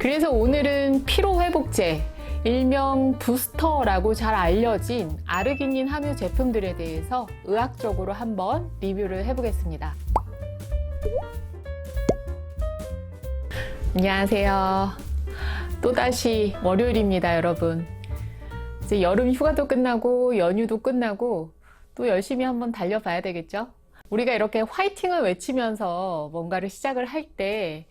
그래서 오늘은 피로회복제, 일명 부스터라고 잘 알려진 아르기닌 함유 제품들에 대해서 의학적으로 한번 리뷰를 해보겠습니다. 안녕하세요. 또다시 월요일입니다, 여러분. 이제 여름 휴가도 끝나고 연휴도 끝나고 또 열심히 한번 달려봐야 되겠죠? 우리가 이렇게 화이팅을 외치면서 뭔가를 시작을 할 때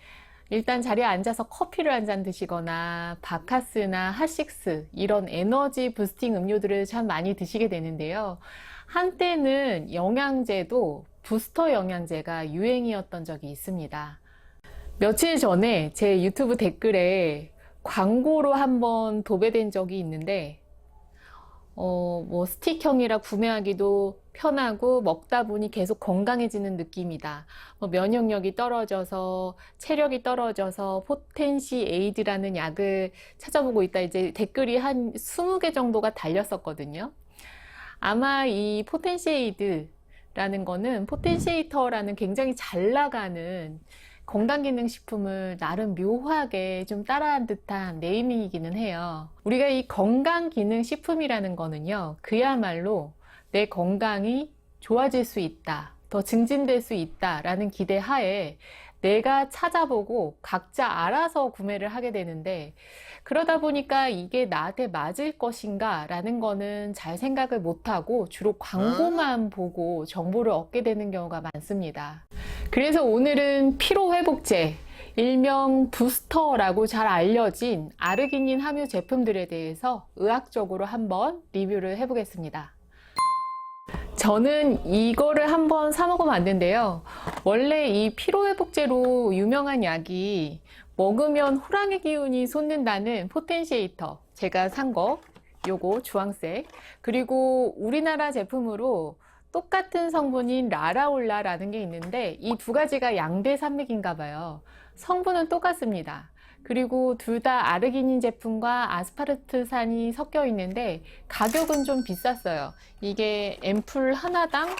일단 자리에 앉아서 커피를 한 잔 드시거나 바카스나 핫식스 이런 에너지 부스팅 음료들을 참 많이 드시게 되는데요. 한때는 영양제도 부스터 영양제가 유행이었던 적이 있습니다. 며칠 전에 제 유튜브 댓글에 광고로 한번 도배된 적이 있는데 스틱형이라 구매하기도 편하고 먹다 보니 계속 건강해지는 느낌이다. 면역력이 떨어져서 체력이 떨어져서 포텐시 에이드라는 약을 찾아보고 있다. 이제 댓글이 한 20개 정도가 달렸었거든요. 아마 이 포텐시 에이드라는 거는 포텐시에이터라는 굉장히 잘 나가는 건강기능식품을 나름 묘하게 좀 따라한 듯한 네이밍이기는 해요. 우리가 이 건강기능식품이라는 거는요, 그야말로 내 건강이 좋아질 수 있다, 더 증진될 수 있다라는 기대 하에 내가 찾아보고 각자 알아서 구매를 하게 되는데, 그러다 보니까 이게 나한테 맞을 것인가 라는 거는 잘 생각을 못하고 주로 광고만 보고 정보를 얻게 되는 경우가 많습니다. 그래서 오늘은 피로회복제, 일명 부스터라고 잘 알려진 아르기닌 함유 제품들에 대해서 의학적으로 한번 리뷰를 해보겠습니다. 저는 이거를 한번 사 먹어봤는데요. 원래 이 피로회복제로 유명한 약이 먹으면 호랑이 기운이 솟는다는 포텐시에이터, 제가 산 거 요거 주황색, 그리고 우리나라 제품으로 똑같은 성분인 라라올라라는 게 있는데 이 두 가지가 양대 산맥인가 봐요. 성분은 똑같습니다. 그리고 둘 다 아르기닌 제품과 아스파르트산이 섞여 있는데 가격은 좀 비쌌어요. 이게 앰플 하나당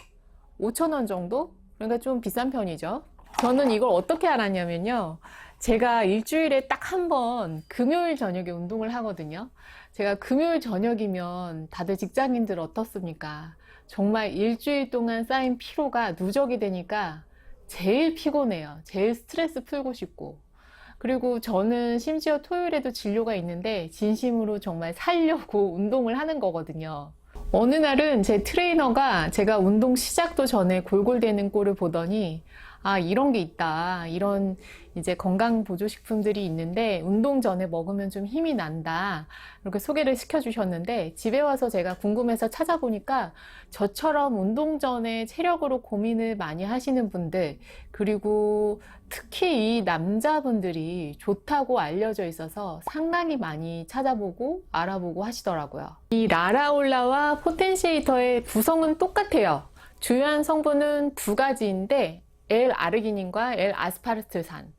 5,000원 정도? 그러니까 좀 비싼 편이죠. 저는 이걸 어떻게 알았냐면요, 제가 일주일에 딱 한 번 금요일 저녁에 운동을 하거든요. 제가 금요일 저녁이면 다들 직장인들 어떻습니까? 정말 일주일 동안 쌓인 피로가 누적이 되니까 제일 피곤해요. 제일 스트레스 풀고 싶고. 그리고 저는 심지어 토요일에도 진료가 있는데 진심으로 정말 살려고 운동을 하는 거거든요. 어느 날은 제 트레이너가 제가 운동 시작도 전에 골골대는 꼴을 보더니, 아, 이런 게 있다. 이런 이제 건강보조식품들이 있는데 운동 전에 먹으면 좀 힘이 난다. 이렇게 소개를 시켜주셨는데 집에 와서 제가 궁금해서 찾아보니까 저처럼 운동 전에 체력으로 고민을 많이 하시는 분들, 그리고 특히 이 남자분들이 좋다고 알려져 있어서 상당히 많이 찾아보고 알아보고 하시더라고요. 이 라라올라와 포텐시에이터의 구성은 똑같아요. 주요한 성분은 두 가지인데 L-아르기닌과 L-아스파르트산,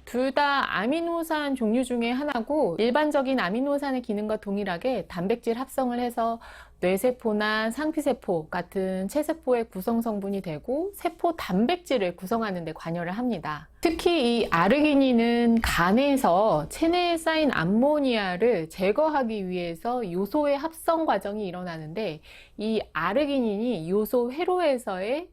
둘 다 아미노산 종류 중에 하나고 일반적인 아미노산의 기능과 동일하게 단백질 합성을 해서 뇌세포나 상피세포 같은 체세포의 구성 성분이 되고 세포 단백질을 구성하는 데 관여를 합니다. 특히 이 아르기닌은 간에서 체내에 쌓인 암모니아를 제거하기 위해서 요소의 합성 과정이 일어나는데 이 아르기닌이 요소 회로에서의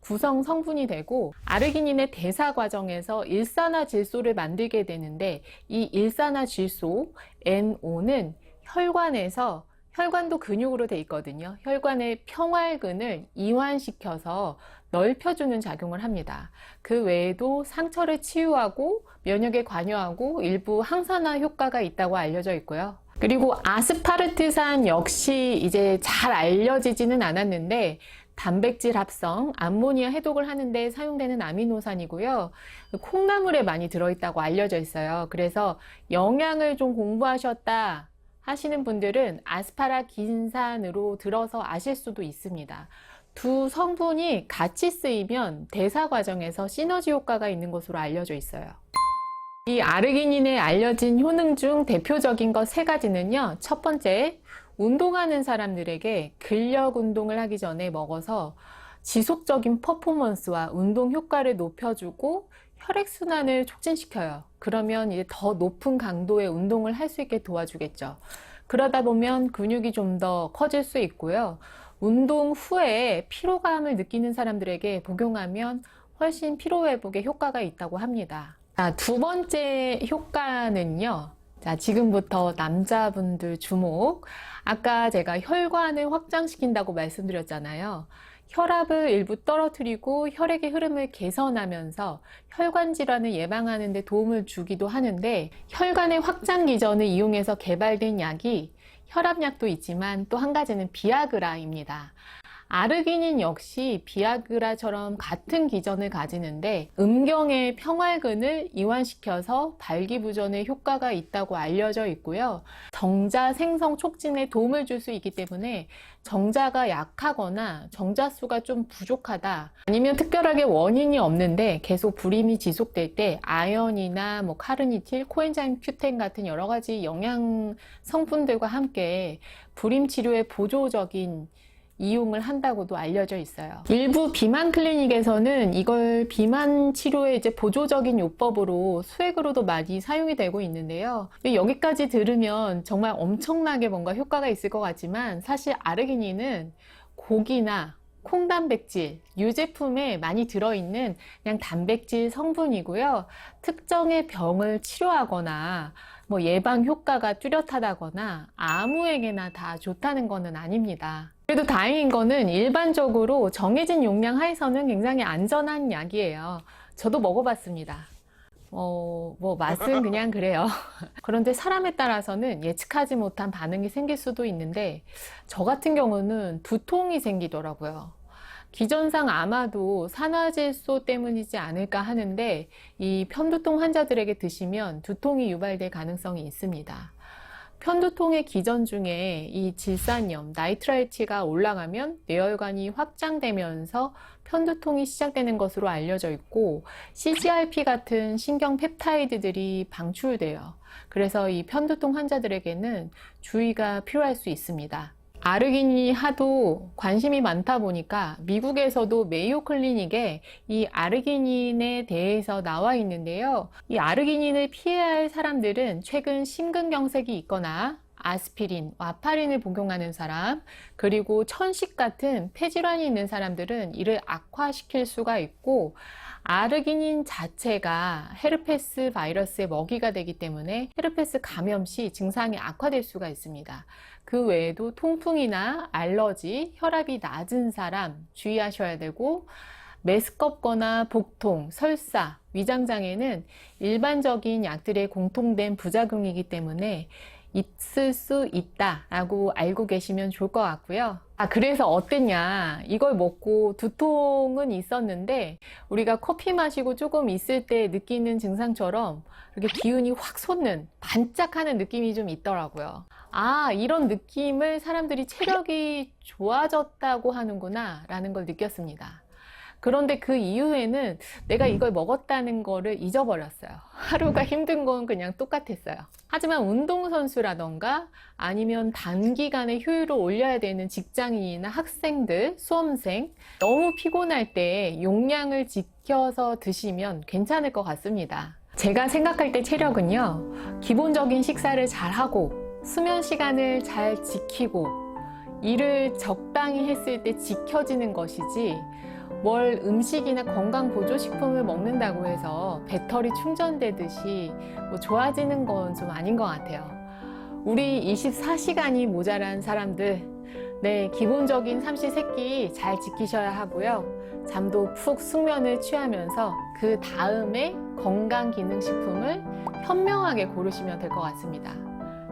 구성 성분이 되고 아르기닌의 대사 과정에서 일산화질소를 만들게 되는데 이 일산화질소 NO는 혈관에서, 혈관도 근육으로 돼 있거든요. 혈관의 평활근을 이완시켜서 넓혀주는 작용을 합니다. 그 외에도 상처를 치유하고 면역에 관여하고 일부 항산화 효과가 있다고 알려져 있고요. 그리고 아스파르트산 역시 이제 잘 알려지지는 않았는데 단백질 합성, 암모니아 해독을 하는데 사용되는 아미노산이고요. 콩나물에 많이 들어있다고 알려져 있어요. 그래서 영양을 좀 공부하셨다 하시는 분들은 아스파라긴산으로 들어서 아실 수도 있습니다. 두 성분이 같이 쓰이면 대사 과정에서 시너지 효과가 있는 것으로 알려져 있어요. 이 아르기닌의 알려진 효능 중 대표적인 것 세 가지는요. 첫 번째, 운동하는 사람들에게 근력 운동을 하기 전에 먹어서 지속적인 퍼포먼스와 운동 효과를 높여주고 혈액순환을 촉진시켜요. 그러면 이제 더 높은 강도의 운동을 할 수 있게 도와주겠죠. 그러다 보면 근육이 좀 더 커질 수 있고요. 운동 후에 피로감을 느끼는 사람들에게 복용하면 훨씬 피로회복에 효과가 있다고 합니다. 자, 두 번째 효과는요. 자, 지금부터 남자분들 주목. 아까 제가 혈관을 확장시킨다고 말씀드렸잖아요. 혈압을 일부 떨어뜨리고 혈액의 흐름을 개선하면서 혈관 질환을 예방하는 데 도움을 주기도 하는데, 혈관의 확장 기전을 이용해서 개발된 약이 혈압약도 있지만 또 한 가지는 비아그라입니다. 아르기닌 역시 비아그라처럼 같은 기전을 가지는데 음경의 평활근을 이완시켜서 발기부전에 효과가 있다고 알려져 있고요. 정자 생성 촉진에 도움을 줄 수 있기 때문에 정자가 약하거나 정자수가 좀 부족하다, 아니면 특별하게 원인이 없는데 계속 불임이 지속될 때 아연이나 카르니틸, 코엔자임 Q10 같은 여러 가지 영양 성분들과 함께 불임 치료에 보조적인 이용을 한다고도 알려져 있어요. 일부 비만 클리닉에서는 이걸 비만 치료의 이제 보조적인 요법으로 수액으로도 많이 사용이 되고 있는데요. 여기까지 들으면 정말 엄청나게 뭔가 효과가 있을 것 같지만, 사실 아르기닌은 고기나 콩단백질, 유제품에 많이 들어있는 그냥 단백질 성분이고요. 특정의 병을 치료하거나 예방 효과가 뚜렷하다거나 아무에게나 다 좋다는 것은 아닙니다. 그래도 다행인 거는 일반적으로 정해진 용량 하에서는 굉장히 안전한 약이에요. 저도 먹어봤습니다. 맛은 그냥 그래요. 그런데 사람에 따라서는 예측하지 못한 반응이 생길 수도 있는데, 저 같은 경우는 두통이 생기더라고요. 기전상 아마도 산화질소 때문이지 않을까 하는데, 이 편두통 환자들에게 드시면 두통이 유발될 가능성이 있습니다. 편두통의 기전 중에 이 질산염, 나이트라이트가 올라가면 뇌혈관이 확장되면서 편두통이 시작되는 것으로 알려져 있고, CGRP 같은 신경 펩타이드들이 방출돼요. 그래서 이 편두통 환자들에게는 주의가 필요할 수 있습니다. 아르기닌이 하도 관심이 많다 보니까 미국에서도 메이오 클리닉에 이 아르기닌에 대해서 나와 있는데요. 이 아르기닌을 피해야 할 사람들은 최근 심근경색이 있거나 아스피린, 와파린을 복용하는 사람, 그리고 천식 같은 폐질환이 있는 사람들은 이를 악화시킬 수가 있고, 아르기닌 자체가 헤르페스 바이러스의 먹이가 되기 때문에 헤르페스 감염 시 증상이 악화될 수가 있습니다. 그 외에도 통풍이나 알러지, 혈압이 낮은 사람 주의하셔야 되고, 메스껍거나 복통, 설사, 위장장애는 일반적인 약들의 공통된 부작용이기 때문에 있을 수 있다라고 알고 계시면 좋을 것 같고요. 그래서 어땠냐? 이걸 먹고 두통은 있었는데 우리가 커피 마시고 조금 있을 때 느끼는 증상처럼 이렇게 기운이 확 솟는, 반짝하는 느낌이 좀 있더라고요. 이런 느낌을 사람들이 체력이 좋아졌다고 하는구나 라는 걸 느꼈습니다. 그런데 그 이후에는 내가 이걸 먹었다는 거를 잊어버렸어요. 하루가 힘든 건 그냥 똑같았어요. 하지만 운동선수라던가 아니면 단기간에 효율을 올려야 되는 직장인이나 학생들, 수험생, 너무 피곤할 때 용량을 지켜서 드시면 괜찮을 것 같습니다. 제가 생각할 때 체력은요, 기본적인 식사를 잘하고 수면 시간을 잘 지키고 일을 적당히 했을 때 지켜지는 것이지, 뭘 음식이나 건강보조식품을 먹는다고 해서 배터리 충전되듯이 좋아지는 건 좀 아닌 것 같아요. 우리 24시간이 모자란 사람들, 기본적인 삼시세끼 잘 지키셔야 하고요. 잠도 푹 숙면을 취하면서 그 다음에 건강기능식품을 현명하게 고르시면 될 것 같습니다.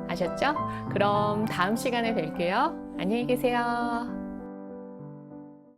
아셨죠? 그럼 다음 시간에 뵐게요. 안녕히 계세요.